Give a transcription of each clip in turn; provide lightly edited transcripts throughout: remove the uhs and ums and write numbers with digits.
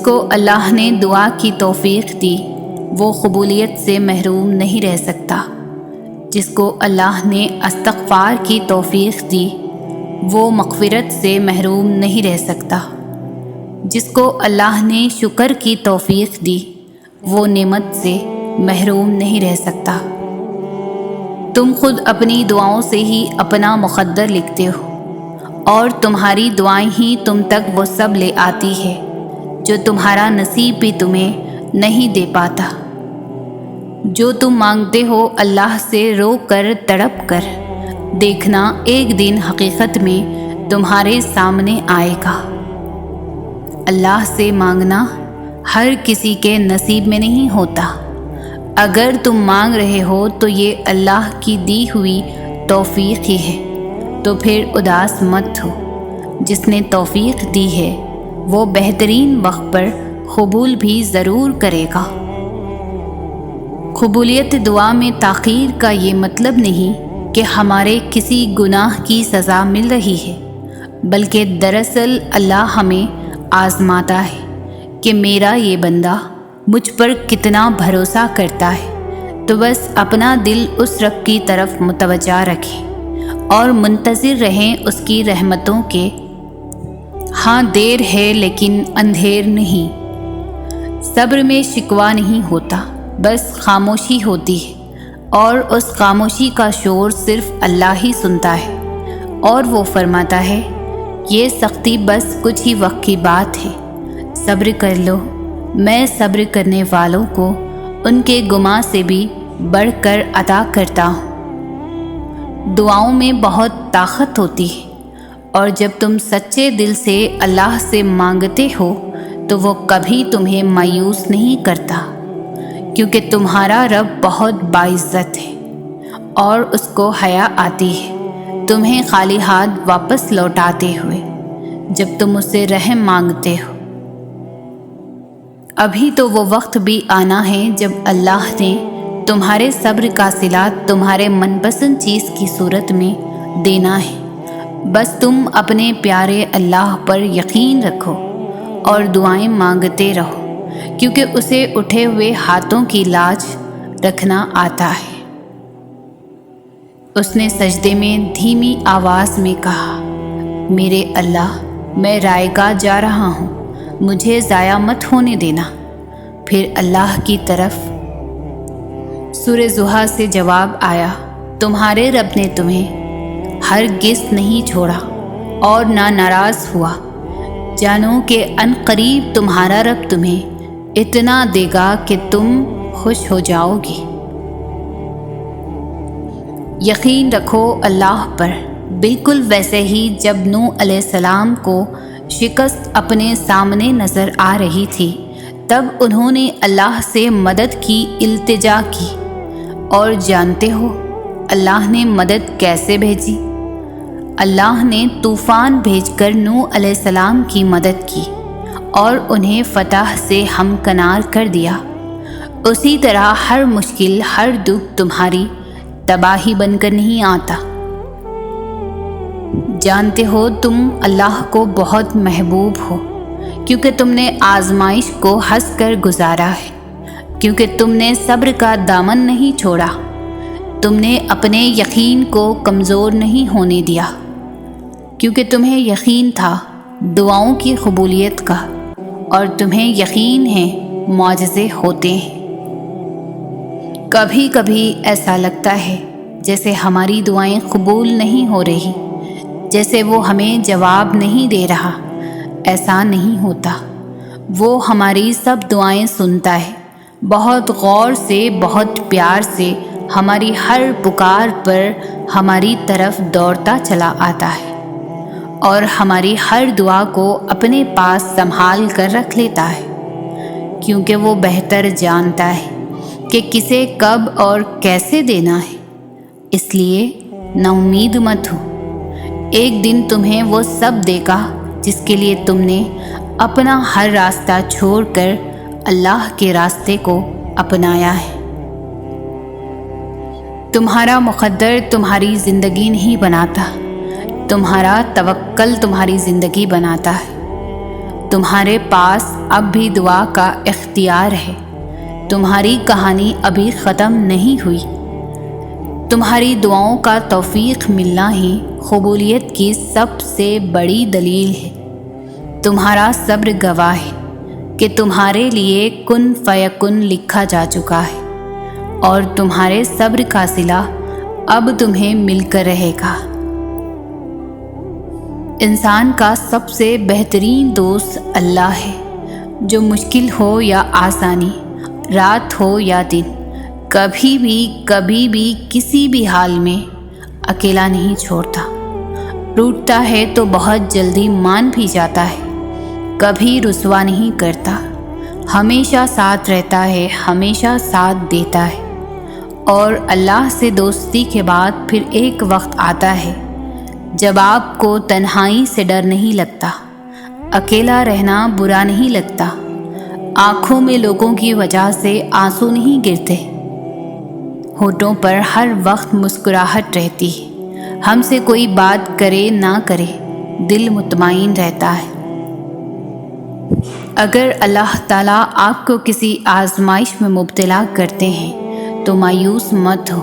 کو اللہ نے دعا کی توفیق دی وہ قبولیت سے محروم نہیں رہ سکتا۔ جس کو اللہ نے استغفار کی توفیق دی وہ مغفرت سے محروم نہیں رہ سکتا۔ جس کو اللہ نے شکر کی توفیق دی وہ نعمت سے محروم نہیں رہ سکتا۔ تم خود اپنی دعاؤں سے ہی اپنا مقدر لکھتے ہو، اور تمہاری دعائیں ہی تم تک وہ سب لے آتی ہے جو تمہارا نصیب بھی تمہیں نہیں دے پاتا۔ جو تم مانگتے ہو اللہ سے رو کر تڑپ کر، دیکھنا ایک دن حقیقت میں تمہارے سامنے آئے گا۔ اللہ سے مانگنا ہر کسی کے نصیب میں نہیں ہوتا۔ اگر تم مانگ رہے ہو تو یہ اللہ کی دی ہوئی توفیق ہی ہے، تو پھر اداس مت ہو۔ جس نے توفیق دی ہے وہ بہترین وقت پر قبول بھی ضرور کرے گا۔ قبولیت دعا میں تاخیر کا یہ مطلب نہیں کہ ہمارے کسی گناہ کی سزا مل رہی ہے، بلکہ دراصل اللہ ہمیں آزماتا ہے کہ میرا یہ بندہ مجھ پر کتنا بھروسہ کرتا ہے، تو بس اپنا دل اس رب کی طرف متوجہ رکھیں اور منتظر رہیں اس کی رحمتوں کے۔ ہاں دیر ہے لیکن اندھیر نہیں۔ صبر میں شکوہ نہیں ہوتا، بس خاموشی ہوتی ہے، اور اس خاموشی کا شور صرف اللہ ہی سنتا ہے، اور وہ فرماتا ہے یہ سختی بس کچھ ہی وقت کی بات ہے، صبر کر لو۔ میں صبر کرنے والوں کو ان کے گناہ سے بھی بڑھ کر عطا کرتا ہوں۔ دعاؤں میں بہت طاقت ہوتی ہے، اور جب تم سچے دل سے اللہ سے مانگتے ہو تو وہ کبھی تمہیں مایوس نہیں کرتا، کیونکہ تمہارا رب بہت باعزت ہے، اور اس کو حیا آتی ہے تمہیں خالی ہاتھ واپس لوٹاتے ہوئے جب تم اس سے رحم مانگتے ہو۔ ابھی تو وہ وقت بھی آنا ہے جب اللہ نے تمہارے صبر کا صلہ تمہارے من پسند چیز کی صورت میں دینا ہے۔ بس تم اپنے پیارے اللہ پر یقین رکھو اور دعائیں مانگتے رہو، کیونکہ اسے اٹھے ہوئے ہاتھوں کی لاج رکھنا آتا ہے۔ اس نے سجدے میں دھیمی آواز میں کہا، میرے اللہ میں رائے گاہ جا رہا ہوں، مجھے ضائع مت ہونے دینا۔ پھر اللہ کی طرف سورہ ضحیٰ سے جواب آیا، تمہارے رب نے تمہیں ہرگز نہیں چھوڑا اور نہ ناراض ہوا۔ جانو کہ ان قریب تمہارا رب تمہیں اتنا دے گا کہ تم خوش ہو جاؤ گی۔ یقین رکھو اللہ پر، بالکل ویسے ہی جب نوح علیہ السلام کو شکست اپنے سامنے نظر آ رہی تھی تب انہوں نے اللہ سے مدد کی التجا کی، اور جانتے ہو اللہ نے مدد کیسے بھیجی؟ اللہ نے طوفان بھیج کر نوح علیہ السلام کی مدد کی اور انہیں فتح سے ہمکنار کر دیا۔ اسی طرح ہر مشکل، ہر دکھ تمہاری تباہی بن کر نہیں آتا۔ جانتے ہو تم اللہ کو بہت محبوب ہو، کیونکہ تم نے آزمائش کو ہنس کر گزارا ہے، کیونکہ تم نے صبر کا دامن نہیں چھوڑا، تم نے اپنے یقین کو کمزور نہیں ہونے دیا، کیونکہ تمہیں یقین تھا دعاؤں کی قبولیت کا، اور تمہیں یقین ہے معجزے ہوتے ہیں۔ کبھی کبھی ایسا لگتا ہے جیسے ہماری دعائیں قبول نہیں ہو رہی، جیسے وہ ہمیں جواب نہیں دے رہا۔ ایسا نہیں ہوتا، وہ ہماری سب دعائیں سنتا ہے، بہت غور سے، بہت پیار سے ہماری ہر پکار پر ہماری طرف دوڑتا چلا آتا ہے، اور ہماری ہر دعا کو اپنے پاس سنبھال کر رکھ لیتا ہے، کیونکہ وہ بہتر جانتا ہے کہ کسے کب اور کیسے دینا ہے۔ اس لیے نا امید مت ہو، ایک دن تمہیں وہ سب دے گا جس کے لیے تم نے اپنا ہر راستہ چھوڑ کر اللہ کے راستے کو اپنایا ہے۔ تمہارا مقدر تمہاری زندگی نہیں بناتا، تمہارا توکل تمہاری زندگی بناتا ہے۔ تمہارے پاس اب بھی دعا کا اختیار ہے۔ تمہاری کہانی ابھی ختم نہیں ہوئی۔ تمہاری دعاؤں کا توفیق ملنا ہی قبولیت کی سب سے بڑی دلیل ہے۔ تمہارا صبر گواہ ہے کہ تمہارے لیے کن فیکن لکھا جا چکا ہے، اور تمہارے صبر کا صلہ اب تمہیں مل کر رہے گا۔ انسان کا سب سے بہترین دوست اللہ ہے، جو مشکل ہو یا آسانی، رات ہو یا دن، کبھی بھی کسی بھی حال میں اکیلا نہیں چھوڑتا۔ ٹوٹتا ہے تو بہت جلدی مان بھی جاتا ہے، کبھی رسوا نہیں کرتا، ہمیشہ ساتھ رہتا ہے، ہمیشہ ساتھ دیتا ہے۔ اور اللہ سے دوستی کے بعد پھر ایک وقت آتا ہے جب آپ کو تنہائی سے ڈر نہیں لگتا، اکیلا رہنا برا نہیں لگتا، آنکھوں میں لوگوں کی وجہ سے آنسو نہیں گرتے، ہونٹوں پر ہر وقت مسکراہٹ رہتی ہے، ہم سے کوئی بات کرے نہ کرے دل مطمئن رہتا ہے۔ اگر اللہ تعالیٰ آپ کو کسی آزمائش میں مبتلا کرتے ہیں تو مایوس مت ہو،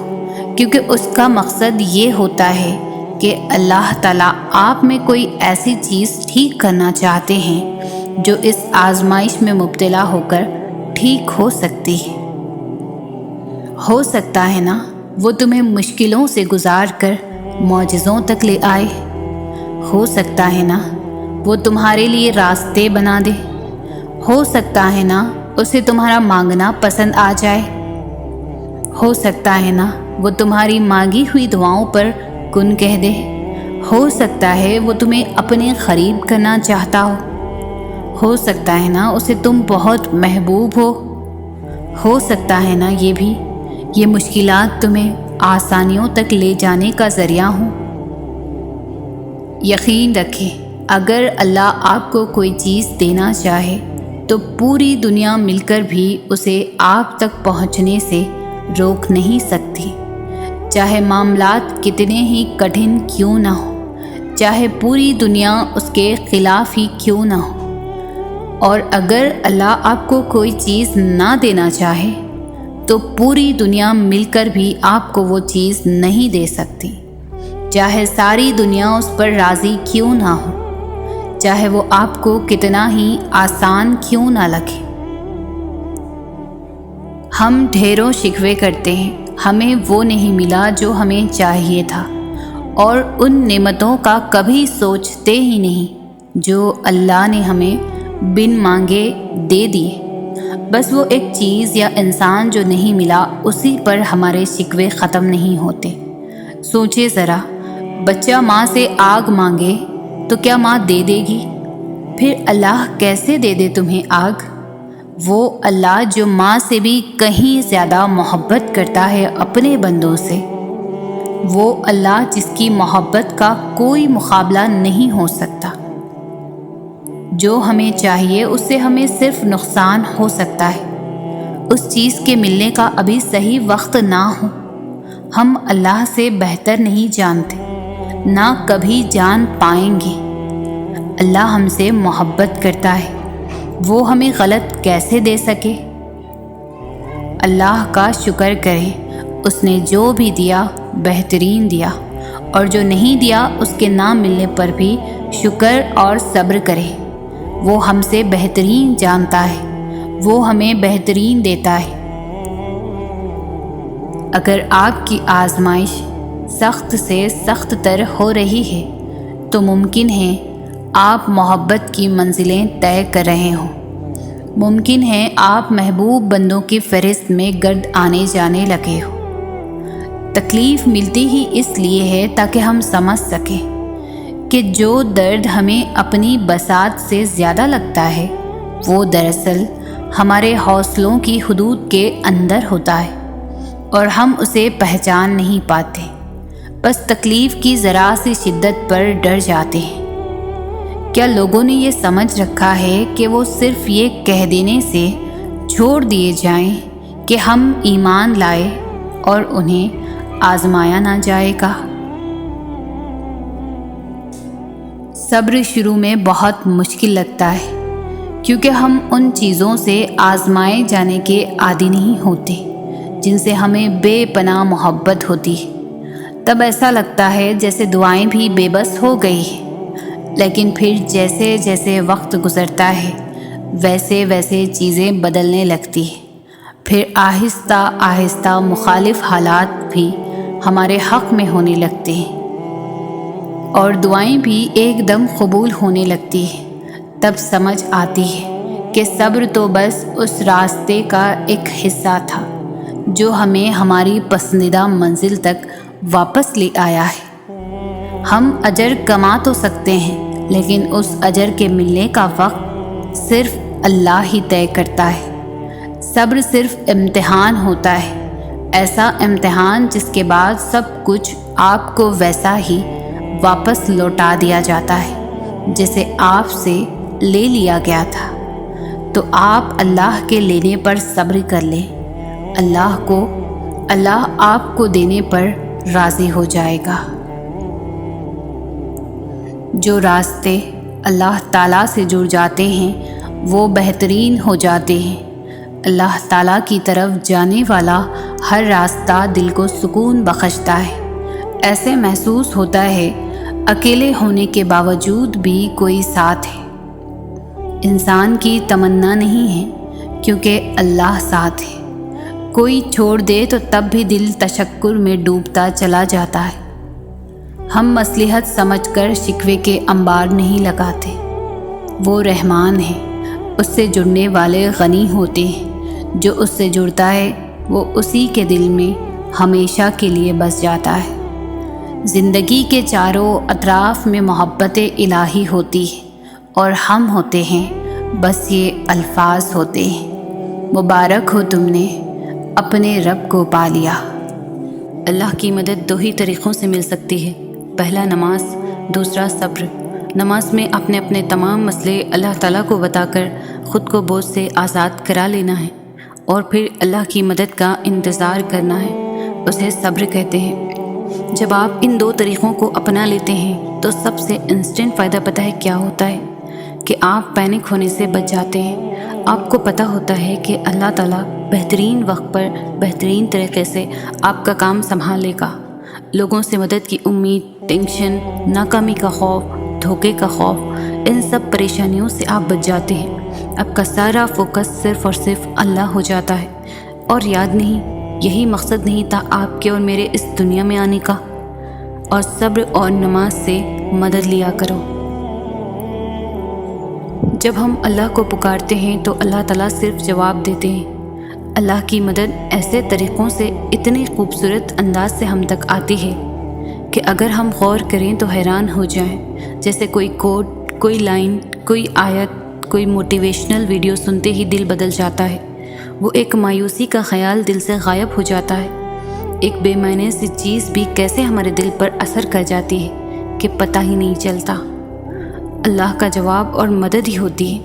کیونکہ اس کا مقصد یہ ہوتا ہے کہ اللہ تعالیٰ آپ میں کوئی ایسی چیز ٹھیک کرنا چاہتے ہیں جو اس آزمائش میں مبتلا ہو کر ٹھیک ہو سکتی ہے۔ ہو سکتا ہے نا وہ تمہیں مشکلوں سے گزار کر معجزوں تک لے آئے، ہو سکتا ہے نا وہ تمہارے لیے راستے بنا دے، ہو سکتا ہے نا اسے تمہارا مانگنا پسند آ جائے، ہو سکتا ہے نا وہ تمہاری مانگی ہوئی دعاؤں پر کن کہہ دے، ہو سکتا ہے وہ تمہیں اپنے قریب کرنا چاہتا ہو سکتا ہے نا اسے تم بہت محبوب ہو سکتا ہے نا یہ مشکلات تمہیں آسانیوں تک لے جانے کا ذریعہ ہوں۔ یقین رکھیں، اگر اللہ آپ کو کوئی چیز دینا چاہے تو پوری دنیا مل کر بھی اسے آپ تک پہنچنے سے روک نہیں سکتی، چاہے معاملات کتنے ہی کٹھن کیوں نہ ہو، چاہے پوری دنیا اس کے خلاف ہی کیوں نہ ہو۔ اور اگر اللہ آپ کو کوئی چیز نہ دینا چاہے تو پوری دنیا مل کر بھی آپ کو وہ چیز نہیں دے سکتی، چاہے ساری دنیا اس پر راضی کیوں نہ ہو، چاہے وہ آپ کو کتنا ہی آسان کیوں نہ لگے۔ ہم ڈھیروں شکوے کرتے ہیں، ہمیں وہ نہیں ملا جو ہمیں چاہیے تھا، اور ان نعمتوں کا کبھی سوچتے ہی نہیں جو اللہ نے ہمیں بن مانگے دے دیے۔ بس وہ ایک چیز یا انسان جو نہیں ملا، اسی پر ہمارے شکوے ختم نہیں ہوتے۔ سوچے ذرا، بچہ ماں سے آگ مانگے تو کیا ماں دے دے گی؟ پھر اللہ کیسے دے دے تمہیں آگ؟ وہ اللہ جو ماں سے بھی کہیں زیادہ محبت کرتا ہے اپنے بندوں سے، وہ اللہ جس کی محبت کا کوئی مقابلہ نہیں ہو سکتا۔ جو ہمیں چاہیے اس سے ہمیں صرف نقصان ہو سکتا ہے، اس چیز کے ملنے کا ابھی صحیح وقت نہ ہو۔ ہم اللہ سے بہتر نہیں جانتے، نہ کبھی جان پائیں گے۔ اللہ ہم سے محبت کرتا ہے، وہ ہمیں غلط کیسے دے سکے؟ اللہ کا شکر کریں، اس نے جو بھی دیا بہترین دیا، اور جو نہیں دیا اس کے نہ ملنے پر بھی شکر اور صبر کریں۔ وہ ہم سے بہترین جانتا ہے، وہ ہمیں بہترین دیتا ہے۔ اگر آپ کی آزمائش سخت سے سخت تر ہو رہی ہے تو ممکن ہے آپ محبت کی منزلیں طے کر رہے ہوں، ممکن ہے آپ محبوب بندوں کی فہرست میں گرد آنے جانے لگے ہو۔ تکلیف ملتی ہی اس لیے ہے تاکہ ہم سمجھ سکیں کہ جو درد ہمیں اپنی بساط سے زیادہ لگتا ہے وہ دراصل ہمارے حوصلوں کی حدود کے اندر ہوتا ہے، اور ہم اسے پہچان نہیں پاتے، بس تکلیف کی ذرا سی شدت پر ڈر جاتے ہیں۔ کیا لوگوں نے یہ سمجھ رکھا ہے کہ وہ صرف یہ کہہ دینے سے چھوڑ دیے جائیں کہ ہم ایمان لائے اور انہیں آزمایا نہ جائے گا؟ صبر شروع میں بہت مشکل لگتا ہے، کیونکہ ہم ان چیزوں سے آزمائے جانے کے عادی نہیں ہوتے جن سے ہمیں بے پناہ محبت ہوتی ہے۔ تب ایسا لگتا ہے جیسے دعائیں بھی بے بس ہو گئی ہیں، لیکن پھر جیسے جیسے وقت گزرتا ہے ویسے ویسے چیزیں بدلنے لگتی ہیں۔ پھر آہستہ آہستہ مخالف حالات بھی ہمارے حق میں ہونے لگتے ہیں اور دعائیں بھی ایک دم قبول ہونے لگتی ہیں۔ تب سمجھ آتی ہے کہ صبر تو بس اس راستے کا ایک حصہ تھا جو ہمیں ہماری پسندیدہ منزل تک واپس لے آیا ہے۔ ہم اجر کما تو سکتے ہیں، لیکن اس اجر کے ملنے کا وقت صرف اللہ ہی طے کرتا ہے۔ صبر صرف امتحان ہوتا ہے، ایسا امتحان جس کے بعد سب کچھ آپ کو ویسا ہی واپس لوٹا دیا جاتا ہے جسے آپ سے لے لیا گیا تھا۔ تو آپ اللہ کے لینے پر صبر کر لیں، اللہ آپ کو دینے پر راضی ہو جائے گا۔ جو راستے اللہ تعالیٰ سے جڑ جاتے ہیں وہ بہترین ہو جاتے ہیں۔ اللہ تعالیٰ کی طرف جانے والا ہر راستہ دل کو سکون بخشتا ہے۔ ایسے محسوس ہوتا ہے اکیلے ہونے کے باوجود بھی کوئی ساتھ ہے۔ انسان کی تمنا نہیں ہے کیونکہ اللہ ساتھ ہے۔ کوئی چھوڑ دے تو تب بھی دل تشکر میں ڈوبتا چلا جاتا ہے۔ ہم مصلحت سمجھ کر شکوے کے انبار نہیں لگاتے۔ وہ رحمان ہے، اس سے جڑنے والے غنی ہوتے ہیں۔ جو اس سے جڑتا ہے وہ اسی کے دل میں ہمیشہ کے لیے بس جاتا ہے۔ زندگی کے چاروں اطراف میں محبت الہی ہوتی ہے اور ہم ہوتے ہیں بس یہ الفاظ ہوتے ہیں۔ مبارک ہو تم نے اپنے رب کو پا لیا۔ اللہ کی مدد دو ہی طریقوں سے مل سکتی ہے، پہلا نماز، دوسرا صبر۔ نماز میں اپنے اپنے تمام مسئلے اللہ تعالیٰ کو بتا کر خود کو بوجھ سے آزاد کرا لینا ہے، اور پھر اللہ کی مدد کا انتظار کرنا ہے، اسے صبر کہتے ہیں۔ جب آپ ان دو طریقوں کو اپنا لیتے ہیں تو سب سے انسٹنٹ فائدہ پتہ ہے کیا ہوتا ہے؟ کہ آپ پینک ہونے سے بچ جاتے ہیں۔ آپ کو پتہ ہوتا ہے کہ اللہ تعالیٰ بہترین وقت پر بہترین طریقے سے آپ کا کام سنبھالے گا۔ لوگوں سے مدد کی امید، ٹینشن، ناکامی کا خوف، دھوکے کا خوف، ان سب پریشانیوں سے آپ بچ جاتے ہیں۔ آپ کا سارا فوکس صرف اور صرف اللہ ہو جاتا ہے۔ اور یاد نہیں، یہی مقصد نہیں تھا آپ کے اور میرے اس دنیا میں آنے کا؟ اور صبر اور نماز سے مدد لیا کرو۔ جب ہم اللہ کو پکارتے ہیں تو اللہ تعالیٰ صرف جواب دیتے ہیں۔ اللہ کی مدد ایسے طریقوں سے اتنے خوبصورت انداز سے ہم تک آتی ہے کہ اگر ہم غور کریں تو حیران ہو جائیں۔ جیسے کوئی کوٹ، کوئی لائن، کوئی آیت، کوئی موٹیویشنل ویڈیو سنتے ہی دل بدل جاتا ہے۔ وہ ایک مایوسی کا خیال دل سے غائب ہو جاتا ہے۔ ایک بے معنی سی چیز بھی کیسے ہمارے دل پر اثر کر جاتی ہے کہ پتہ ہی نہیں چلتا۔ اللہ کا جواب اور مدد ہی ہوتی ہے،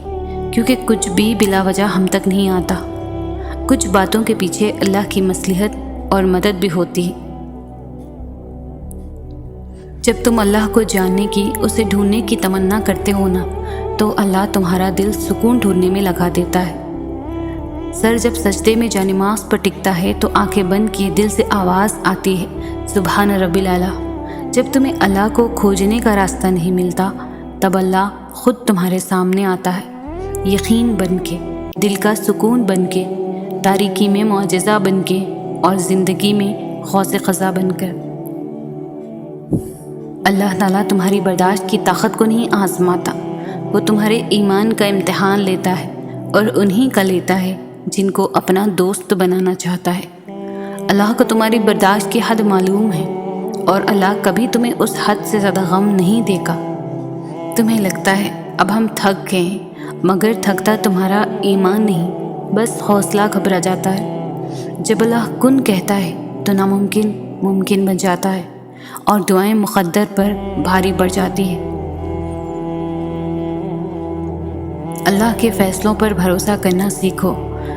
کیونکہ کچھ بھی بلا وجہ ہم تک نہیں آتا۔ کچھ باتوں کے پیچھے اللہ کی مصلحت اور مدد بھی ہوتی ہے۔ جب تم اللہ کو جاننے کی، اسے ڈھونڈنے کی تمنا کرتے ہو نا، تو اللہ تمہارا دل سکون ڈھونڈنے میں لگا دیتا ہے۔ سر جب سجدے میں جانماز پر ٹکتا ہے تو آنکھیں بند کیے دل سے آواز آتی ہے، سبحان رب العلیٰ۔ جب تمہیں اللہ کو کھوجنے کا راستہ نہیں ملتا، تب اللہ خود تمہارے سامنے آتا ہے، یقین بن کے، دل کا سکون بن کے، تاریکی میں معجزہ بن کے، اور زندگی میں غوث قضا بن کر۔ اللہ تعالیٰ تمہاری برداشت کی طاقت کو نہیں آزماتا، وہ تمہارے ایمان کا امتحان لیتا ہے، اور انہی کا لیتا ہے جن کو اپنا دوست بنانا چاہتا ہے۔ اللہ کو تمہاری برداشت کی حد معلوم ہے، اور اللہ کبھی تمہیں اس حد سے زیادہ غم نہیں دے گا۔ تمہیں لگتا ہے اب ہم تھک گئے ہیں، مگر تھکتا تمہارا ایمان نہیں، بس حوصلہ گھبرا جاتا ہے۔ جب اللہ کن کہتا ہے تو ناممکن ممکن بن جاتا ہے، اور دعائیں مقدر پر بھاری پڑ جاتی ہیں۔ اللہ کے فیصلوں پر بھروسہ کرنا سیکھو۔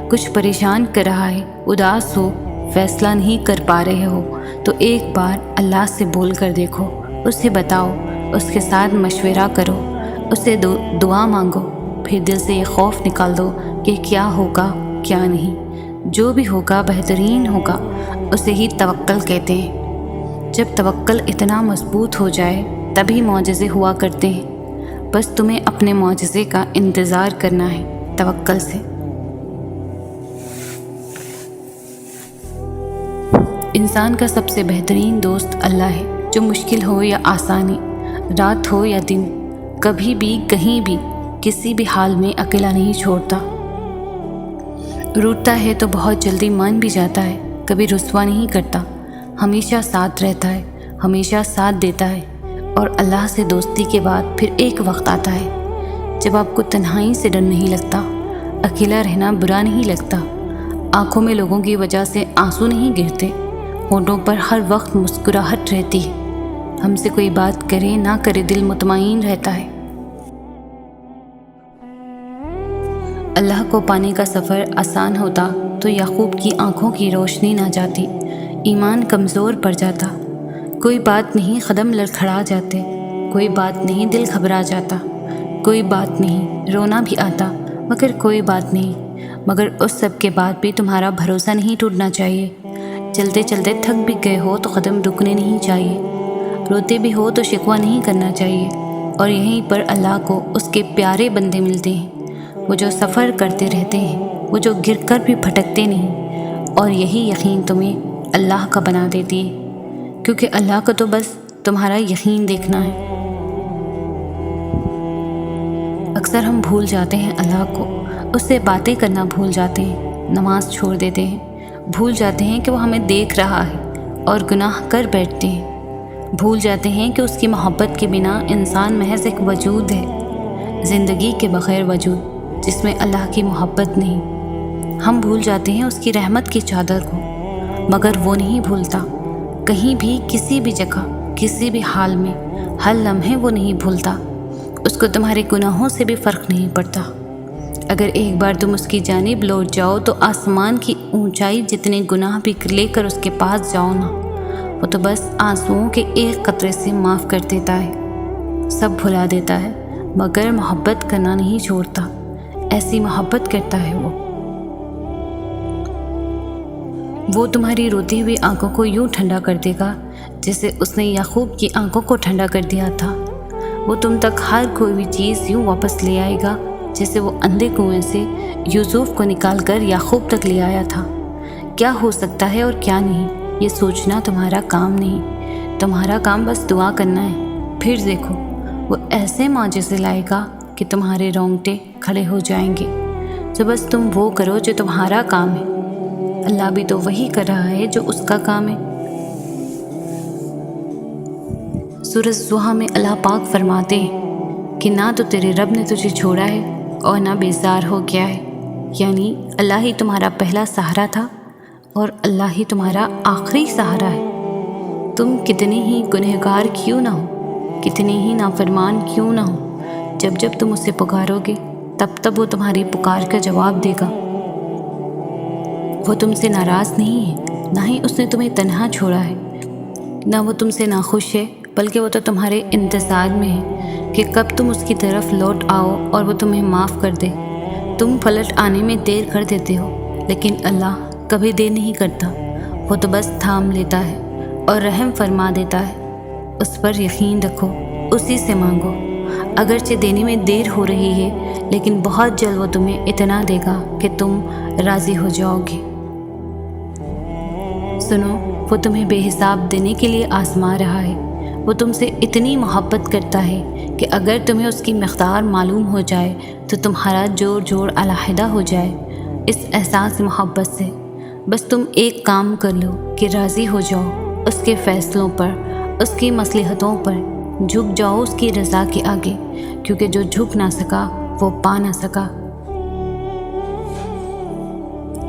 کچھ پریشان کر رہا ہے، اداس ہو، فیصلہ نہیں کر پا رہے ہو، تو ایک بار اللہ سے بول کر دیکھو، اسے بتاؤ، اس کے ساتھ مشورہ کرو، اسے دعا مانگو، پھر دل سے یہ خوف نکال دو کہ کیا ہوگا کیا نہیں۔ جو بھی ہوگا بہترین ہوگا، اسے ہی توکل کہتے ہیں۔ جب توکل اتنا مضبوط ہو جائے تبھی معجزے ہوا کرتے ہیں۔ بس تمہیں اپنے معجزے کا انتظار کرنا ہے توکل سے۔ انسان کا سب سے بہترین دوست اللہ ہے، جو مشکل ہو یا آسانی، رات ہو یا دن، کبھی بھی کہیں بھی کسی بھی حال میں اکیلا نہیں چھوڑتا۔ روٹتا ہے تو بہت جلدی مان بھی جاتا ہے، کبھی رسوا نہیں کرتا، ہمیشہ ساتھ رہتا ہے، ہمیشہ ساتھ دیتا ہے۔ اور اللہ سے دوستی کے بعد پھر ایک وقت آتا ہے جب آپ کو تنہائی سے ڈر نہیں لگتا، اکیلا رہنا برا نہیں لگتا، آنکھوں میں لوگوں کی وجہ سے آنسو نہیں گرتے، ہونٹوں پر ہر وقت مسکراہٹ رہتی ہے، ہم سے کوئی بات کرے نہ کرے دل مطمئن رہتا ہے۔ اللہ کو پانے کا سفر آسان ہوتا تو یعقوب کی آنکھوں کی روشنی نہ جاتی، ایمان کمزور پڑ جاتا۔ کوئی بات نہیں قدم لڑکھڑا جاتے، کوئی بات نہیں دل گھبرا جاتا، کوئی بات نہیں رونا بھی آتا، مگر کوئی بات نہیں، مگر اس سب کے بعد بھی تمہارا بھروسہ نہیں ٹوٹنا چاہیے۔ چلتے چلتے تھک بھی گئے ہو تو قدم رکنے نہیں چاہیے، روتے بھی ہو تو شکوہ نہیں کرنا چاہیے۔ اور یہیں پر اللہ کو اس کے پیارے بندے ملتے ہیں، وہ جو سفر کرتے رہتے ہیں، وہ جو گر کر بھی پھٹکتے نہیں، اور یہی یقین تمہیں اللہ کا بنا دیتی ہے، کیونکہ اللہ کو تو بس تمہارا یقین دیکھنا ہے۔ اکثر ہم بھول جاتے ہیں اللہ کو، اس سے باتیں کرنا بھول جاتے ہیں، نماز چھوڑ دیتے ہیں، بھول جاتے ہیں کہ وہ ہمیں دیکھ رہا ہے اور گناہ کر بیٹھتے ہیں، بھول جاتے ہیں کہ اس کی محبت کے بنا انسان محض ایک وجود ہے، زندگی کے بغیر وجود جس میں اللہ کی محبت نہیں۔ ہم بھول جاتے ہیں اس کی رحمت کی چادر کو، مگر وہ نہیں بھولتا، کہیں بھی کسی بھی جگہ کسی بھی حال میں ہر لمحے وہ نہیں بھولتا۔ اس کو تمہارے گناہوں سے بھی فرق نہیں پڑتا۔ اگر ایک بار تم اس کی جانب لوٹ جاؤ تو آسمان کی اونچائی جتنے گناہ بھی لے کر اس کے پاس جاؤ نا، وہ تو بس آنسوؤں کے ایک قطرے سے معاف کر دیتا ہے، سب بھلا دیتا ہے، مگر محبت کرنا نہیں چھوڑتا۔ ایسی محبت کرتا ہے وہ تمہاری روتی ہوئی آنکھوں کو یوں ٹھنڈا کر دے گا جیسے اس نے یعقوب کی آنکھوں کو ٹھنڈا کر دیا تھا۔ وہ تم تک ہر کوئی بھی چیز یوں واپس لے آئے گا جیسے وہ اندھے کنویں سے یوسف کو نکال کر یعقوب تک لے آیا تھا۔ کیا ہو سکتا ہے اور کیا نہیں، یہ سوچنا تمہارا کام نہیں، تمہارا کام بس دعا کرنا ہے۔ پھر دیکھو وہ ایسے معجزے لائے گا کہ تمہارے رونگٹے کھڑے ہو جائیں گے۔ تو بس تم وہ کرو جو تمہارا کام ہے، اللہ بھی تو وہی کر رہا ہے جو اس کا کام ہے۔ سورۃ الضحیٰ میں اللہ پاک فرماتے ہیں کہ نہ تو تیرے رب نے تجھے چھوڑا ہے اور نہ بیزار ہو گیا ہے، یعنی اللہ ہی تمہارا پہلا سہارا تھا اور اللہ ہی تمہارا آخری سہارا ہے۔ تم کتنے ہی گنہگار کیوں نہ ہو، کتنے ہی نافرمان کیوں نہ ہو، جب جب تم اسے پکارو گے تب تب وہ تمہاری پکار کا جواب دے گا۔ وہ تم سے ناراض نہیں ہے، نہ ہی اس نے تمہیں تنہا چھوڑا ہے، نہ وہ تم سے ناخوش ہے، بلکہ وہ تو تمہارے انتظار میں ہے کہ کب تم اس کی طرف لوٹ آؤ اور وہ تمہیں معاف کر دے۔ تم پلٹ آنے میں دیر کر دیتے ہو، لیکن اللہ کبھی دیر نہیں کرتا، وہ تو بس تھام لیتا ہے اور رحم فرما دیتا ہے۔ اس پر یقین رکھو، اسی سے مانگو، اگرچہ دینے میں دیر ہو رہی ہے لیکن بہت جلد وہ تمہیں اتنا دے گا کہ تم راضی ہو جاؤ گے۔ سنو، وہ تمہیں بے حساب دینے کے لیے آزما رہا ہے، وہ تم سے اتنی محبت کرتا ہے کہ اگر تمہیں اس کی مقدار معلوم ہو جائے تو تمہارا جوڑ علیحدہ ہو جائے اس احساس محبت سے۔ بس تم ایک کام کر لو کہ راضی ہو جاؤ اس کے فیصلوں پر، اس کی مصلحتوں پر، جھک جاؤ اس کی رضا کے آگے، کیونکہ جو جھک نہ سکا وہ پا نہ سکا۔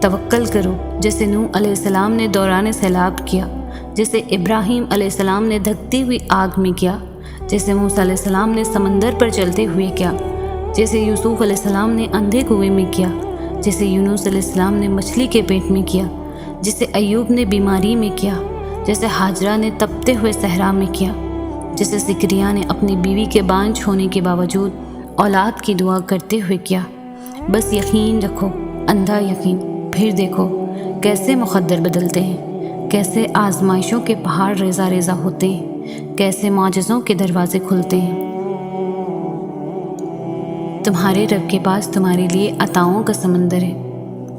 توکل کرو جیسے نوح علیہ السلام نے دوران سیلاب کیا، جیسے ابراہیم علیہ السلام نے دھکتی ہوئی آگ میں کیا، جیسے موسیٰ علیہ السلام نے سمندر پر چلتے ہوئے کیا، جیسے یوسف علیہ السلام نے اندھے کنویں میں کیا، جیسے یونس علیہ السلام نے مچھلی کے پیٹ میں کیا، جیسے ایوب نے بیماری میں کیا، جیسے ہاجرہ نے تپتے ہوئے صحرا میں کیا، جیسے زکریا نے اپنی بیوی کے بانجھ ہونے کے باوجود اولاد کی دعا کرتے ہوئے کیا؟ بس یقین رکھو، اندھا یقین۔ پھر دیکھو کیسے مقدر بدلتے ہیں، کیسے آزمائشوں کے پہاڑ ریزہ ریزہ ہوتے ہیں، کیسے معجزوں کے دروازے کھلتے ہیں۔ تمہارے رب کے پاس تمہارے لیے عطاؤں کا سمندر ہے۔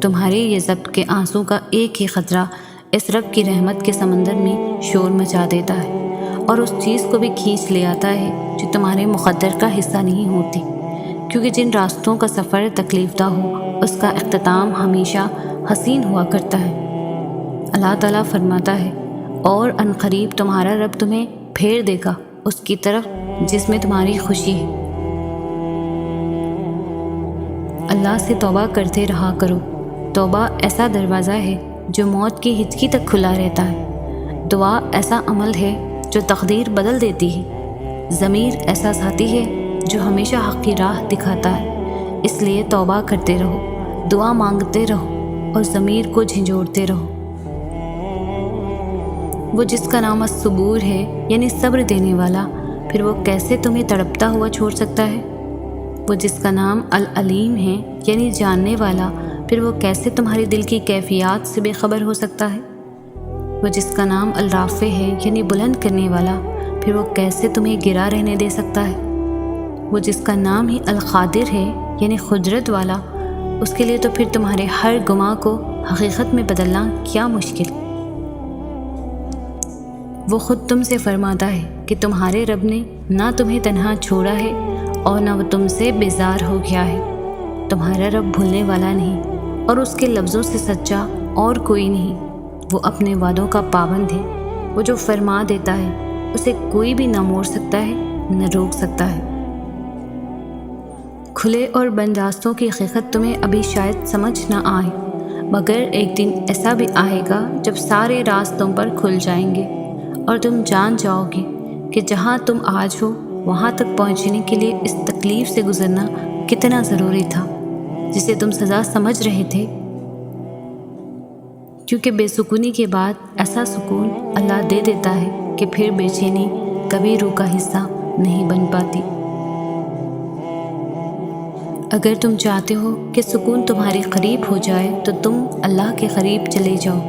تمہارے یہ ضبط کے آنسوں کا ایک ہی خطرہ اس رب کی رحمت کے سمندر میں شور مچا دیتا ہے، اور اس چیز کو بھی کھینچ لے آتا ہے جو تمہارے مقدر کا حصہ نہیں ہوتی، کیونکہ جن راستوں کا سفر تکلیف دہ ہو اس کا اختتام ہمیشہ حسین ہوا کرتا ہے۔ اللہ تعالیٰ فرماتا ہے، اور عنقریب تمہارا رب تمہیں پھیر دے گا اس کی طرف جس میں تمہاری خوشی ہے۔ اللہ سے توبہ کرتے رہا کرو۔ توبہ ایسا دروازہ ہے جو موت کی ہچکی تک کھلا رہتا ہے۔ دعا ایسا عمل ہے جو تقدیر بدل دیتی ہے۔ ضمیر ایسا ساتھی ہے جو ہمیشہ حق کی راہ دکھاتا ہے۔ اس لیے توبہ کرتے رہو، دعا مانگتے رہو اور ضمیر کو جھنجھوڑتے رہو۔ وہ جس کا نام الصبور ہے یعنی صبر دینے والا، پھر وہ کیسے تمہیں تڑپتا ہوا چھوڑ سکتا ہے؟ وہ جس کا نام العلیم ہے یعنی جاننے والا، پھر وہ کیسے تمہارے دل کی کیفیات سے بے خبر ہو سکتا ہے؟ وہ جس کا نام الرافع ہے یعنی بلند کرنے والا، پھر وہ کیسے تمہیں گرا رہنے دے سکتا ہے؟ وہ جس کا نام ہی القادر ہے یعنی قدرت والا، اس کے لیے تو پھر تمہارے ہر گماں کو حقیقت میں بدلنا کیا مشکل۔ وہ خود تم سے فرماتا ہے کہ تمہارے رب نے نہ تمہیں تنہا چھوڑا ہے اور نہ وہ تم سے بیزار ہو گیا ہے۔ تمہارا رب بھولنے والا نہیں، اور اس کے لفظوں سے سچا اور کوئی نہیں۔ وہ اپنے وعدوں کا پابند ہے۔ وہ جو فرما دیتا ہے اسے کوئی بھی نہ موڑ سکتا ہے نہ روک سکتا ہے۔ کھلے اور بند راستوں کی حقیقت تمہیں ابھی شاید سمجھ نہ آئے، مگر ایک دن ایسا بھی آئے گا جب سارے راستوں پر کھل جائیں گے اور تم جان جاؤ گے کہ جہاں تم آج ہو وہاں تک پہنچنے کے لیے اس تکلیف سے گزرنا کتنا ضروری تھا جسے تم سزا سمجھ رہے تھے۔ کیونکہ بے سکونی کے بعد ایسا سکون اللہ دے دیتا ہے کہ پھر بے چینی کبھی روح کا حصہ نہیں بن پاتی۔ اگر تم چاہتے ہو کہ سکون تمہارے قریب ہو جائے تو تم اللہ کے قریب چلے جاؤ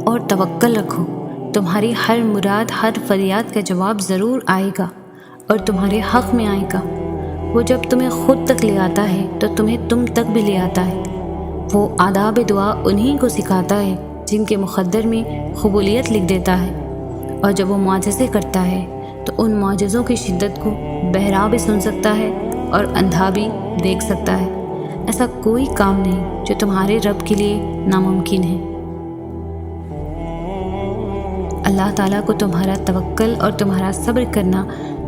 اور توکل رکھو۔ تمہاری ہر مراد، ہر فریاد کا جواب ضرور آئے گا اور تمہارے حق میں آئے گا۔ وہ جب تمہیں خود تک لے آتا ہے تو تمہیں تم تک بھی لے آتا ہے۔ وہ آداب دعا انہی کو سکھاتا ہے جن کے مقدر میں قبولیت لکھ دیتا ہے، اور جب وہ معجزے کرتا ہے تو ان معجزوں کی شدت کو بہرا بھی سن سکتا ہے اور اندھا بھی دیکھ سکتا ہے۔ ایسا کوئی کام نہیں جو تمہارے رب کے لیے ناممکن ہے۔ اللہ تعالیٰ کو تمہارا توکل اور تمہارا صبر کرنا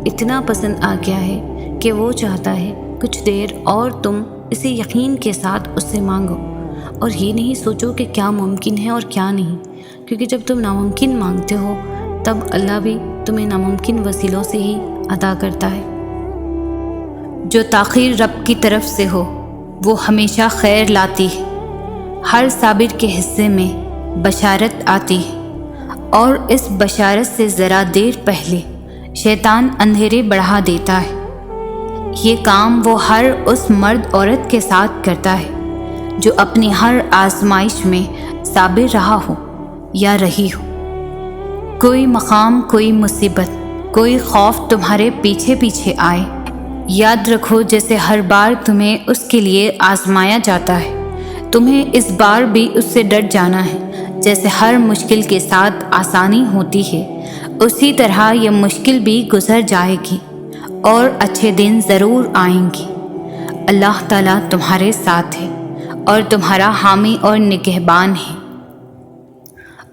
اتنا پسند آ گیا ہے کہ وہ چاہتا ہے کچھ دیر اور تم اسی یقین کے ساتھ اس سے مانگو، اور یہ نہیں سوچو کہ کیا ممکن ہے اور کیا نہیں، کیونکہ جب تم ناممکن مانگتے ہو تب اللہ بھی تمہیں ناممکن وسیلوں سے ہی عطا کرتا ہے۔ جو تاخیر رب کی طرف سے ہو وہ ہمیشہ خیر لاتی ہے۔ ہر صابر کے حصے میں بشارت آتی ہے، اور اس بشارت سے ذرا دیر پہلے شیطان اندھیرے بڑھا دیتا ہے۔ یہ کام وہ ہر اس مرد عورت کے ساتھ کرتا ہے جو اپنی ہر آزمائش میں صابر رہا ہو یا رہی ہو۔ کوئی مقام، کوئی مصیبت، کوئی خوف تمہارے پیچھے پیچھے آئے، یاد رکھو جیسے ہر بار تمہیں اس کے لیے آزمایا جاتا ہے، تمہیں اس بار بھی اس سے ڈر جانا ہے۔ جیسے ہر مشکل کے ساتھ آسانی ہوتی ہے، اسی طرح یہ مشکل بھی گزر جائے گی اور اچھے دن ضرور آئیں گے۔ اللہ تعالیٰ تمہارے ساتھ ہے اور تمہارا حامی اور نگہبان ہے۔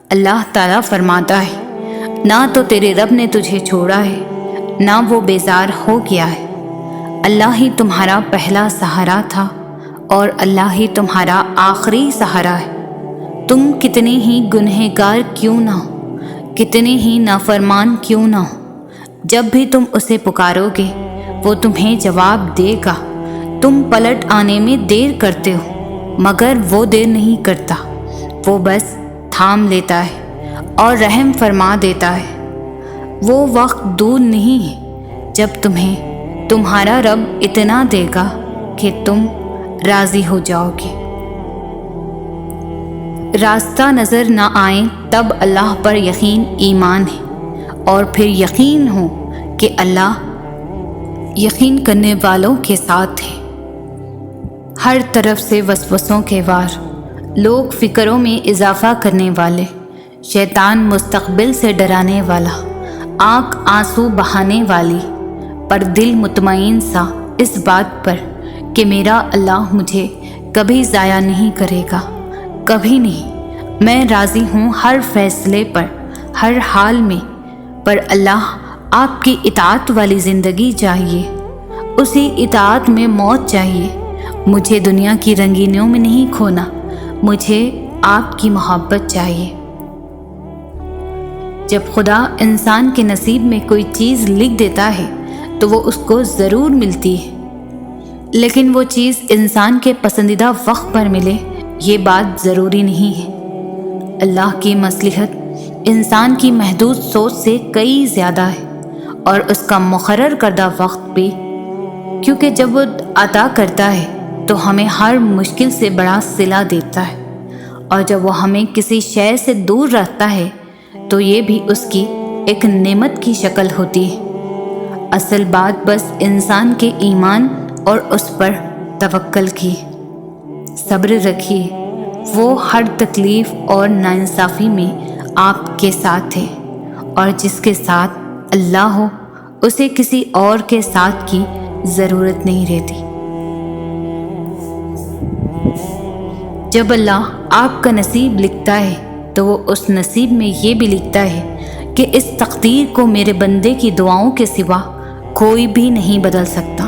اللہ تعالیٰ فرماتا ہے، نہ تو تیرے رب نے تجھے چھوڑا ہے نہ وہ بیزار ہو گیا ہے۔ اللہ ہی تمہارا پہلا سہارا تھا اور اللہ ہی تمہارا آخری سہارا ہے۔ تم کتنے ہی گنہگار کیوں نہ ہو، کتنے ہی نافرمان کیوں نہ ہو، جب بھی تم اسے پکارو گے وہ تمہیں جواب دے گا۔ تم پلٹ آنے میں دیر کرتے ہو مگر وہ دیر نہیں کرتا، وہ بس تھام لیتا ہے اور رحم فرما دیتا ہے۔ وہ وقت دور نہیں ہے جب تمہیں تمہارا رب اتنا دے گا کہ تم راضی ہو جاؤ گے۔ راستہ نظر نہ آئے تب اللہ پر یقین ایمان ہے، اور پھر یقین ہو کہ اللہ یقین کرنے والوں کے ساتھ ہے۔ ہر طرف سے وسوسوں کے وار، لوگ فکروں میں اضافہ کرنے والے، شیطان مستقبل سے ڈرانے والا، آنکھ آنسو بہانے والی، پر دل مطمئن سا اس بات پر کہ میرا اللہ مجھے کبھی ضائع نہیں کرے گا، کبھی نہیں۔ میں راضی ہوں ہر فیصلے پر، ہر حال میں، پر اللہ آپ کی اطاعت والی زندگی چاہیے، اسی اطاعت میں موت چاہیے۔ مجھے دنیا کی رنگینیوں میں نہیں کھونا، مجھے آپ کی محبت چاہیے۔ جب خدا انسان کے نصیب میں کوئی چیز لکھ دیتا ہے تو وہ اس کو ضرور ملتی ہے، لیکن وہ چیز انسان کے پسندیدہ وقت پر ملے یہ بات ضروری نہیں ہے۔ اللہ کی مصلحت انسان کی محدود سوچ سے کئی زیادہ ہے، اور اس کا مقرر کردہ وقت بھی، کیونکہ جب وہ عطا کرتا ہے تو ہمیں ہر مشکل سے بڑا صلہ دیتا ہے، اور جب وہ ہمیں کسی شے سے دور رکھتا ہے تو یہ بھی اس کی ایک نعمت کی شکل ہوتی ہے۔ اصل بات بس انسان کے ایمان اور اس پر توکل کی، صبر رکھیے، وہ ہر تکلیف اور ناانصافی میں آپ کے ساتھ ہے، اور جس کے ساتھ اللہ ہو اسے کسی اور کے ساتھ کی ضرورت نہیں رہتی۔ جب اللہ آپ کا نصیب لکھتا ہے تو وہ اس نصیب میں یہ بھی لکھتا ہے کہ اس تقدیر کو میرے بندے کی دعاؤں کے سوا کوئی بھی نہیں بدل سکتا۔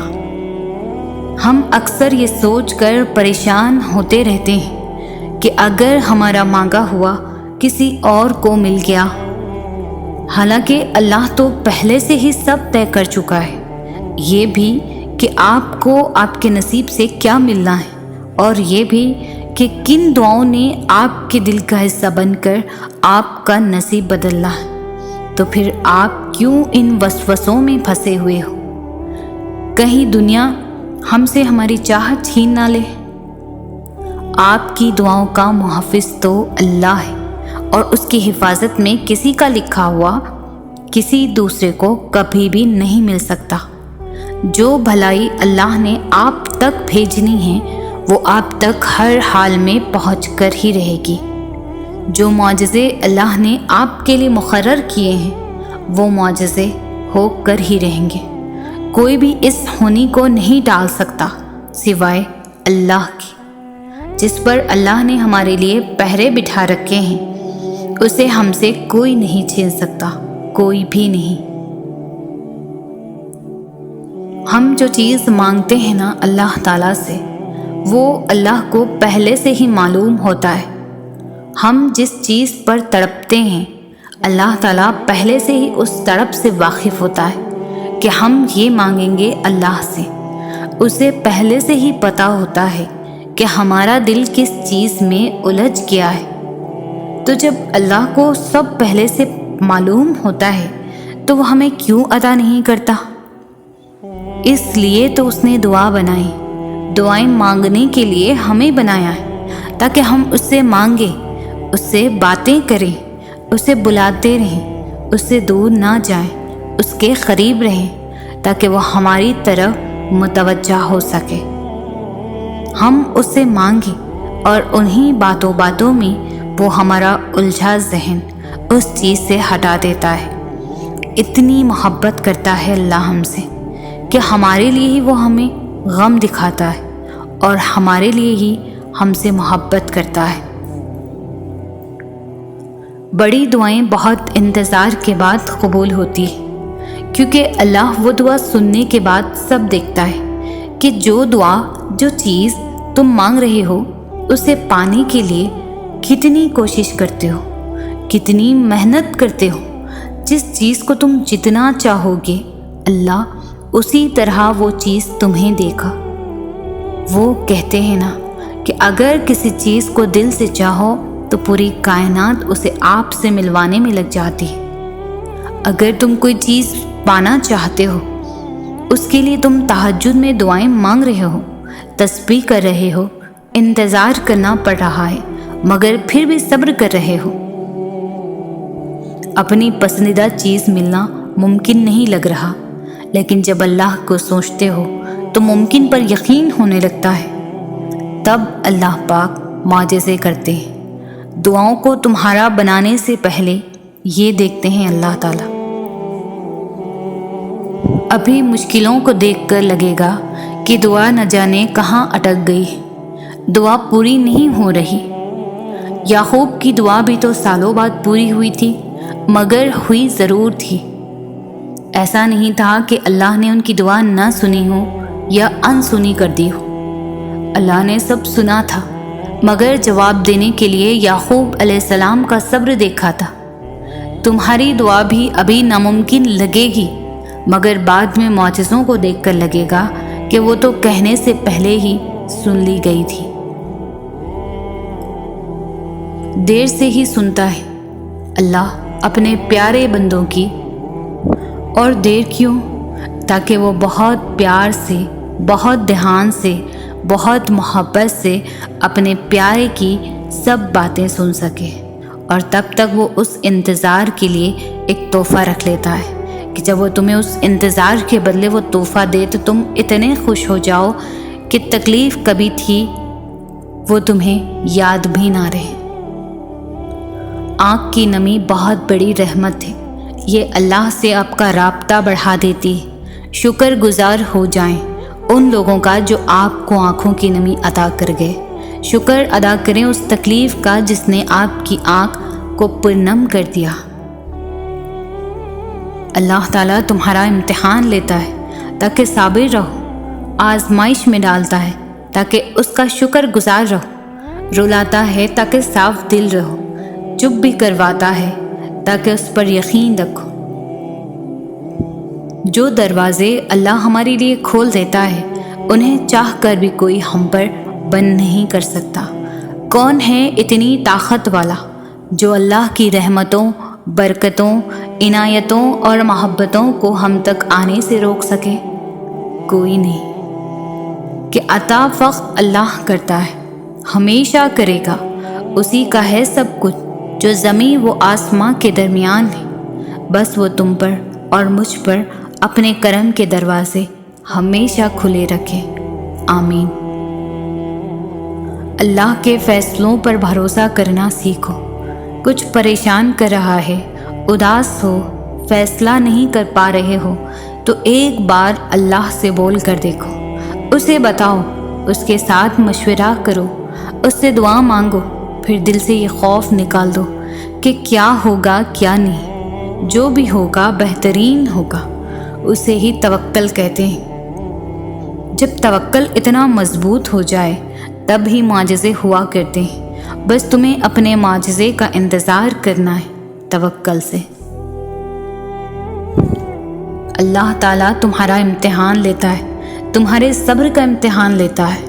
ہم اکثر یہ سوچ کر پریشان ہوتے رہتے ہیں کہ اگر ہمارا مانگا ہوا کسی اور کو مل گیا، حالانکہ اللہ تو پہلے سے ہی سب طے کر چکا ہے، یہ بھی کہ آپ کو آپ کے نصیب سے کیا ملنا ہے، اور یہ بھی کہ کن دعاؤں نے آپ کے دل کا حصہ بن کر آپ کا نصیب بدلنا ہے۔ تو پھر آپ کیوں ان وسوسوں میں پھنسے ہوئے ہو؟ کہیں دنیا ہم سے ہماری چاہت چھین نہ لے۔ آپ کی دعاؤں کا محافظ تو اللہ ہے، اور اس کی حفاظت میں کسی کا لکھا ہوا کسی دوسرے کو کبھی بھی نہیں مل سکتا۔ جو بھلائی اللہ نے آپ تک بھیجنی ہے وہ آپ تک ہر حال میں پہنچ کر ہی رہے گی۔ جو معجزے اللہ نے آپ کے لیے مقرر کیے ہیں وہ معجزے ہو کر ہی رہیں گے۔ کوئی بھی اس ہونی کو نہیں ڈال سکتا سوائے اللہ کی۔ جس پر اللہ نے ہمارے لیے پہرے بٹھا رکھے ہیں اسے ہم سے کوئی نہیں چھین سکتا، کوئی بھی نہیں۔ ہم جو چیز مانگتے ہیں نا اللہ تعالیٰ سے، وہ اللہ کو پہلے سے ہی معلوم ہوتا ہے۔ ہم جس چیز پر تڑپتے ہیں اللہ تعالیٰ پہلے سے ہی اس تڑپ سے واقف ہوتا ہے کہ ہم یہ مانگیں گے اللہ سے۔ اسے پہلے سے ہی پتہ ہوتا ہے کہ ہمارا دل کس چیز میں الجھ گیا ہے۔ تو جب اللہ کو سب پہلے سے معلوم ہوتا ہے تو وہ ہمیں کیوں عطا نہیں کرتا؟ اس لیے تو اس نے دعا بنائی، دعائیں مانگنے کے لیے ہمیں بنایا ہے، تاکہ ہم اس سے مانگیں، اس سے باتیں کریں، اسے بلاتے رہیں، اس سے دور نہ جائیں، اس کے قریب رہیں، تاکہ وہ ہماری طرف متوجہ ہو سکے۔ ہم اس سے مانگیں اور انہی باتوں میں وہ ہمارا الجھا ذہن اس چیز سے ہٹا دیتا ہے۔ اتنی محبت کرتا ہے اللہ ہم سے کہ ہمارے لیے ہی وہ ہمیں غم دکھاتا ہے اور ہمارے لیے ہی ہم سے محبت کرتا ہے۔ بڑی دعائیں بہت انتظار کے بعد قبول ہوتی ہیں، کیونکہ اللہ وہ دعا سننے کے بعد سب دیکھتا ہے کہ جو چیز تم مانگ رہے ہو اسے پانے کے لیے کتنی کوشش کرتے ہو، کتنی محنت کرتے ہو۔ جس چیز کو تم جتنا چاہو گے اللہ اسی طرح وہ چیز تمہیں دے گا۔ وہ کہتے ہیں نا کہ اگر کسی چیز کو دل سے چاہو تو پوری کائنات اسے آپ سے ملوانے میں لگ جاتی ہے۔ اگر تم کوئی چیز پانا چاہتے ہو اس کے لیے تم تہجد میں دعائیں مانگ رہے ہو، تسبیح کر رہے ہو، انتظار کرنا پڑ رہا ہے، مگر پھر بھی صبر کر رہے ہو۔ اپنی پسندیدہ چیز ملنا ممکن نہیں لگ رہا، لیکن جب اللہ کو سوچتے ہو تو ممکن پر یقین ہونے لگتا ہے۔ تب اللہ پاک معجزے کرتے ہیں۔ دعاؤں کو تمہارا بنانے سے پہلے یہ دیکھتے ہیں اللہ تعالیٰ۔ ابھی مشکلوں کو دیکھ کر لگے گا کہ دعا نہ جانے کہاں اٹک گئی، دعا پوری نہیں ہو رہی۔ یعقوب کی دعا بھی تو سالوں بعد پوری ہوئی تھی، مگر ہوئی ضرور تھی۔ ایسا نہیں تھا کہ اللہ نے ان کی دعا نہ سنی ہو یا انسنی کر دی ہو۔ اللہ نے سب سنا تھا، مگر جواب دینے کے لیے یعقوب علیہ السلام کا صبر دیکھا تھا۔ تمہاری دعا بھی ابھی ناممکن لگے گی، مگر بعد میں معجزوں کو دیکھ کر لگے گا کہ وہ تو کہنے سے پہلے ہی سن لی گئی تھی۔ دیر سے ہی سنتا ہے اللہ اپنے پیارے بندوں کی، اور دیر کیوں؟ تاکہ وہ بہت پیار سے، بہت دھیان سے، بہت محبت سے اپنے پیارے کی سب باتیں سن سکے، اور تب تک وہ اس انتظار کے لیے ایک تحفہ رکھ لیتا ہے کہ جب وہ تمہیں اس انتظار کے بدلے وہ تحفہ دے تو تم اتنے خوش ہو جاؤ کہ تکلیف کبھی تھی وہ تمہیں یاد بھی نہ رہے۔ آنکھ کی نمی بہت بڑی رحمت ہے، یہ اللہ سے آپ کا رابطہ بڑھا دیتی ہے۔ شکر گزار ہو جائیں ان لوگوں کا جو آپ کو آنکھوں کی نمی عطا کر گئے۔ شکر ادا کریں اس تکلیف کا جس نے آپ کی آنکھ کو پرنم کر دیا۔ اللہ تعالیٰ تمہارا امتحان لیتا ہے تاکہ صابر رہو، آزمائش میں ڈالتا ہے تاکہ اس کا شکر گزار رہو، رلاتا ہے تاکہ صاف دل رہو، چپ بھی کرواتا ہے تاکہ اس پر یقین رکھو۔ جو دروازے اللہ ہمارے لیے کھول دیتا ہے انہیں چاہ کر بھی کوئی ہم پر بند نہیں کر سکتا۔ کون ہے اتنی طاقت والا جو اللہ کی رحمتوں، برکتوں، عنایتوں اور محبتوں کو ہم تک آنے سے روک سکے؟ کوئی نہیں۔ کہ عطا فقط اللہ کرتا ہے، ہمیشہ کرے گا، اسی کا ہے سب کچھ، جو زمین و آسماں کے درمیان ہے۔ بس وہ تم پر اور مجھ پر اپنے کرم کے دروازے ہمیشہ کھلے رکھے۔ آمین۔ اللہ کے فیصلوں پر بھروسہ کرنا سیکھو۔ کچھ پریشان کر رہا ہے، اداس ہو، فیصلہ نہیں کر پا رہے ہو تو ایک بار اللہ سے بول کر دیکھو، اسے بتاؤ، اس کے ساتھ مشورہ کرو، اس سے دعا مانگو، پھر دل سے یہ خوف نکال دو کہ کیا ہوگا کیا نہیں۔ جو بھی ہوگا بہترین ہوگا، اسے ہی توکل کہتے ہیں۔ جب توکل اتنا مضبوط ہو جائے تب ہی معجزے ہوا کرتے ہیں۔ بس تمہیں اپنے معجزے کا انتظار کرنا ہے توکل سے۔ اللہ تعالیٰ تمہارا امتحان لیتا ہے، تمہارے صبر کا امتحان لیتا ہے،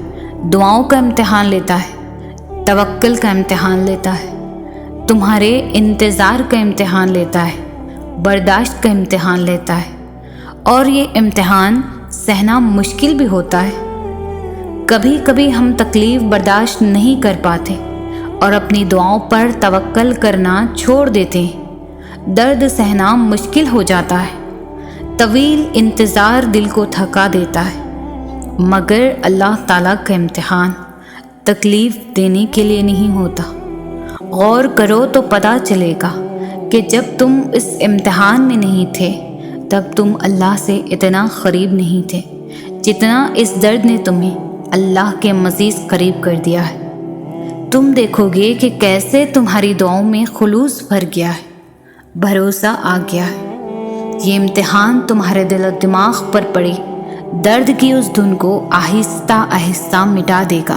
دعاؤں کا امتحان لیتا ہے، توکل کا امتحان لیتا ہے، تمہارے انتظار کا امتحان لیتا ہے، برداشت کا امتحان لیتا ہے، اور یہ امتحان سہنا مشکل بھی ہوتا ہے۔ کبھی کبھی ہم تکلیف برداشت نہیں کر پاتے اور اپنی دعاؤں پر توکل کرنا چھوڑ دیتے ہیں۔ درد سہنا مشکل ہو جاتا ہے، طویل انتظار دل کو تھکا دیتا ہے، مگر اللہ تعالیٰ کا امتحان تکلیف دینے کے لیے نہیں ہوتا۔ غور کرو تو پتہ چلے گا کہ جب تم اس امتحان میں نہیں تھے تب تم اللہ سے اتنا قریب نہیں تھے جتنا اس درد نے تمہیں اللہ کے مزید قریب کر دیا ہے۔ تم دیکھو گے کہ کیسے تمہاری دعاؤں میں خلوص بھر گیا ہے، بھروسہ آ گیا ہے۔ یہ امتحان تمہارے دل و دماغ پر پڑی درد کی اس دھن کو آہستہ آہستہ مٹا دے گا،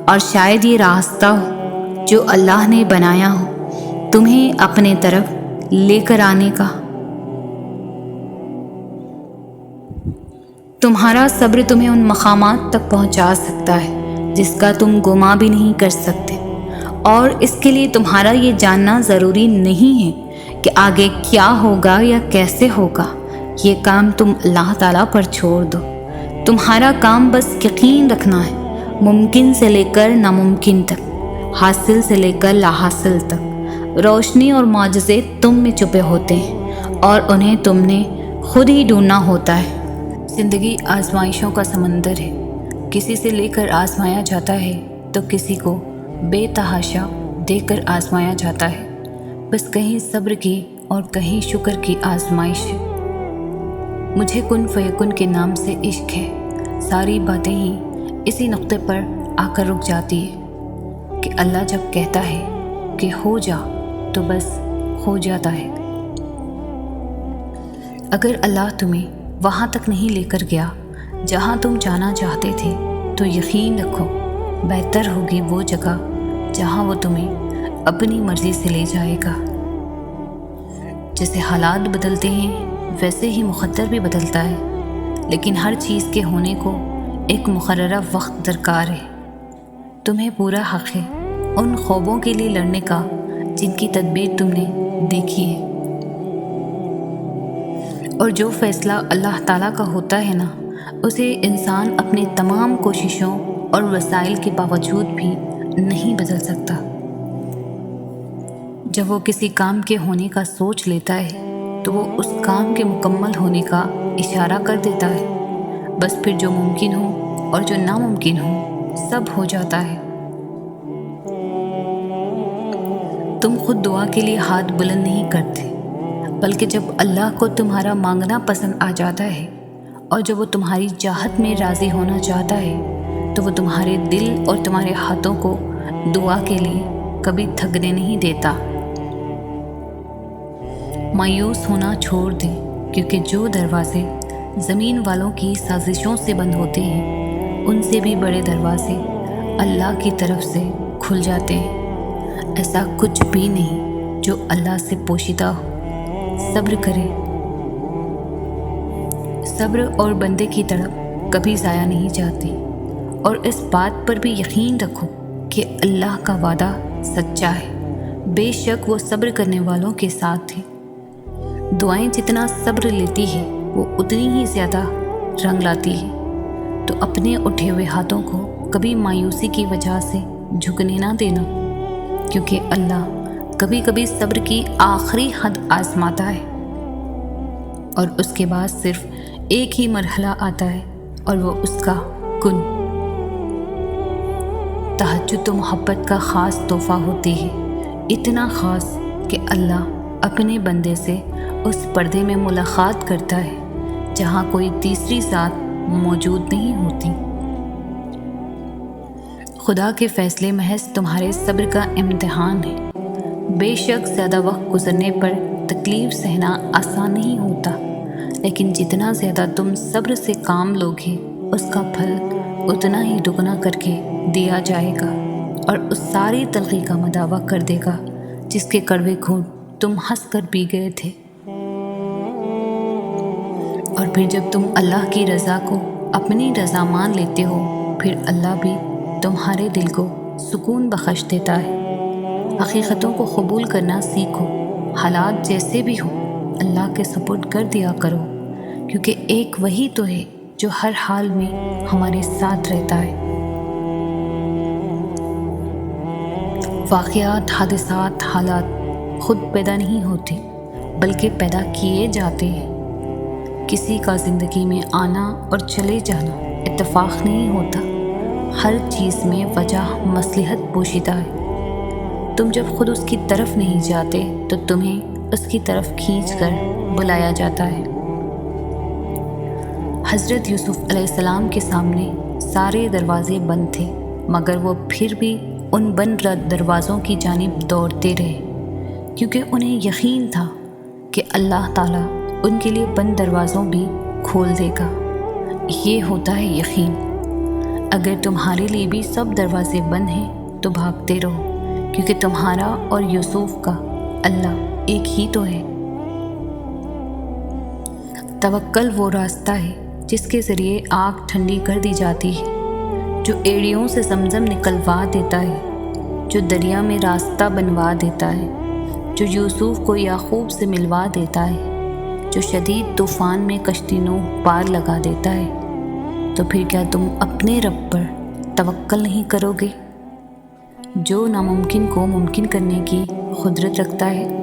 اور شاید یہ راستہ ہو جو اللہ نے بنایا ہو تمہیں اپنے طرف لے کر آنے کا۔ تمہارا صبر تمہیں ان مقامات تک پہنچا سکتا ہے جس کا تم گمان بھی نہیں کر سکتے، اور اس کے لیے تمہارا یہ جاننا ضروری نہیں ہے کہ آگے کیا ہوگا یا کیسے ہوگا۔ یہ کام تم اللہ تعالیٰ پر چھوڑ دو۔ تمہارا کام بس یقین رکھنا ہے، ممکن سے لے کر ناممکن تک، حاصل سے لے کر لا حاصل تک، روشنی اور معجزے تم میں چھپے ہوتے ہیں اور انہیں تم نے خود ہی ڈھونڈنا ہوتا ہے۔ زندگی آزمائشوں کا سمندر ہے، کسی سے لے کر آزمایا جاتا ہے تو کسی کو بے تحاشا دے کر آزمایا جاتا ہے۔ بس کہیں صبر کی اور کہیں شکر کی آزمائش ہے۔ مجھے کن فیکن کے نام سے عشق ہے، ساری باتیں ہی اسی نقطے پر آ کر رک جاتی ہے کہ اللہ جب کہتا ہے کہ ہو جا تو بس ہو جاتا ہے۔ اگر اللہ تمہیں وہاں تک نہیں لے کر گیا جہاں تم جانا چاہتے تھے تو یقین رکھو بہتر ہوگی وہ جگہ جہاں وہ تمہیں اپنی مرضی سے لے جائے گا۔ جیسے حالات بدلتے ہیں ویسے ہی مقدر بھی بدلتا ہے، لیکن ہر چیز کے ہونے کو ایک مقررہ وقت درکار ہے۔ تمہیں پورا حق ہے ان خوابوں کے لیے لڑنے کا جن کی تدبیر تم نے دیکھی ہے، اور جو فیصلہ اللہ تعالیٰ کا ہوتا ہے نا، اسے انسان اپنی تمام کوششوں اور وسائل کے باوجود بھی نہیں بدل سکتا۔ جب وہ کسی کام کے ہونے کا سوچ لیتا ہے تو وہ اس کام کے مکمل ہونے کا اشارہ کر دیتا ہے، بس پھر جو ممکن ہو اور جو ناممکن ہو سب ہو جاتا ہے۔ تم خود دعا کے لیے ہاتھ بلند نہیں کرتے، بلکہ جب اللہ کو تمہارا مانگنا پسند آ جاتا ہے اور جب وہ تمہاری چاہت میں راضی ہونا چاہتا ہے تو وہ تمہارے دل اور تمہارے ہاتھوں کو دعا کے لیے کبھی تھکنے نہیں دیتا۔ مایوس ہونا چھوڑ دیں، کیونکہ جو دروازے زمین والوں کی سازشوں سے بند ہوتے ہیں ان سے بھی بڑے دروازے اللہ کی طرف سے کھل جاتے ہیں۔ ایسا کچھ بھی نہیں جو اللہ سے پوشیدہ ہو۔ صبر کرے، صبر اور بندے کی طرف کبھی ضائع نہیں جاتی، اور اس بات پر بھی یقین رکھو کہ اللہ کا وعدہ سچا ہے، بے شک وہ صبر کرنے والوں کے ساتھ ہے۔ دعائیں جتنا صبر لیتی ہے وہ اتنی ہی زیادہ رنگ لاتی ہے، تو اپنے اٹھے ہوئے ہاتھوں کو کبھی مایوسی کی وجہ سے جھکنے نہ دینا، کیونکہ اللہ کبھی کبھی صبر کی آخری حد آزماتا ہے، اور اس کے بعد صرف ایک ہی مرحلہ آتا ہے اور وہ اس کا کن۔ تہجد و محبت کا خاص تحفہ ہوتی ہے، اتنا خاص کہ اللہ اپنے بندے سے اس پردے میں ملاقات کرتا ہے جہاں کوئی تیسری ذات موجود نہیں ہوتی۔ خدا کے فیصلے محض تمہارے صبر کا امتحان ہے۔ بے شک زیادہ وقت گزرنے پر تکلیف سہنا آسان نہیں ہوتا، لیکن جتنا زیادہ تم صبر سے کام لوگے اس کا پھل اتنا ہی دگنا کر کے دیا جائے گا، اور اس ساری تلخی کا مداوع کر دے گا جس کے کڑوے گھونٹ تم ہنس کر پی گئے تھے۔ اور پھر جب تم اللہ کی رضا کو اپنی رضا مان لیتے ہو، پھر اللہ بھی تمہارے دل کو سکون بخش دیتا ہے۔ حقیقتوں کو قبول کرنا سیکھو، حالات جیسے بھی ہوں اللہ کے سپرد کر دیا کرو، کیونکہ ایک وہی تو ہے جو ہر حال میں ہمارے ساتھ رہتا ہے۔ واقعات، حادثات، حالات خود پیدا نہیں ہوتے بلکہ پیدا کیے جاتے ہیں۔ کسی کا زندگی میں آنا اور چلے جانا اتفاق نہیں ہوتا، ہر چیز میں وجہ مصلحت پوشیدہ ہے۔ تم جب خود اس کی طرف نہیں جاتے تو تمہیں اس کی طرف کھینچ کر بلایا جاتا ہے۔ حضرت یوسف علیہ السلام کے سامنے سارے دروازے بند تھے، مگر وہ پھر بھی ان بند دروازوں کی جانب دوڑتے رہے، کیونکہ انہیں یقین تھا کہ اللہ تعالیٰ ان کے لیے بند دروازوں بھی کھول دے گا۔ یہ ہوتا ہے یقین۔ اگر تمہارے لیے بھی سب دروازے بند ہیں تو بھاگتے رہو، کیونکہ تمہارا اور یوسف کا اللہ ایک ہی تو ہے۔ توکل وہ راستہ ہے جس کے ذریعے آگ ٹھنڈی کر دی جاتی ہے، جو ایڑیوں سے زمزم نکلوا دیتا ہے، جو دریا میں راستہ بنوا دیتا ہے، جو یوسف کو یعقوب سے ملوا دیتا ہے۔ جو شدید طوفان میں کشتی نو پار لگا دیتا ہے، تو پھر کیا تم اپنے رب پر توکل نہیں کرو گے، جو ناممکن کو ممکن کرنے کی قدرت رکھتا ہے؟